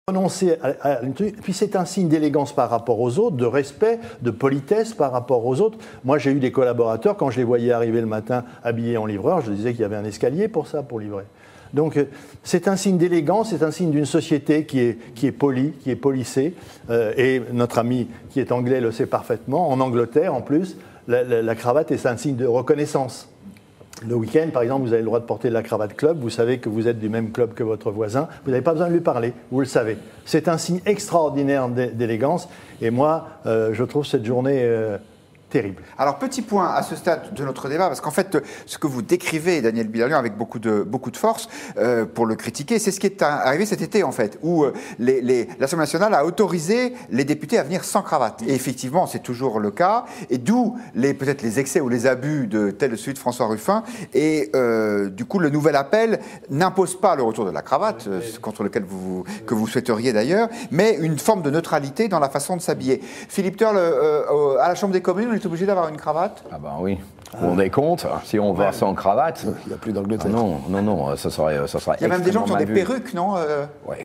renoncer puis c'est un signe d'élégance par rapport aux autres, de respect, de politesse par rapport aux autres. Moi, j'ai eu des collaborateurs, quand je les voyais arriver le matin habillés en livreur, je disais qu'il y avait un escalier pour ça, pour livrer. Donc, c'est un signe d'élégance, c'est un signe d'une société qui est polie, qui est polissée. Et notre ami qui est anglais le sait parfaitement. En Angleterre, en plus, la cravate est un signe de reconnaissance. Le week-end, par exemple, vous avez le droit de porter la cravate club. Vous savez que vous êtes du même club que votre voisin. Vous n'avez pas besoin de lui parler. Vous le savez. C'est un signe extraordinaire d'élégance. Et moi, je trouve cette journée terrible. Alors, petit point à ce stade de notre débat, parce qu'en fait, ce que vous décrivez, Daniel Bilalian, avec beaucoup de force, pour le critiquer, c'est ce qui est arrivé cet été, en fait, où l'Assemblée nationale a autorisé les députés à venir sans cravate. Et effectivement, c'est toujours le cas, et d'où peut-être les excès ou les abus de celui de François Ruffin. Et du coup, le nouvel appel n'impose pas le retour de la cravate, contre lequel que vous souhaiteriez d'ailleurs, mais une forme de neutralité dans la façon de s'habiller. Philippe Turle, à la Chambre des communes, on est obligé d'avoir une cravate? Ah ben oui. Vous vous rendez compte, si on va sans cravate... Il n'y a plus d'Angleterre. Non, ça serait Il y a même des gens qui ont des perruques, non Ouais,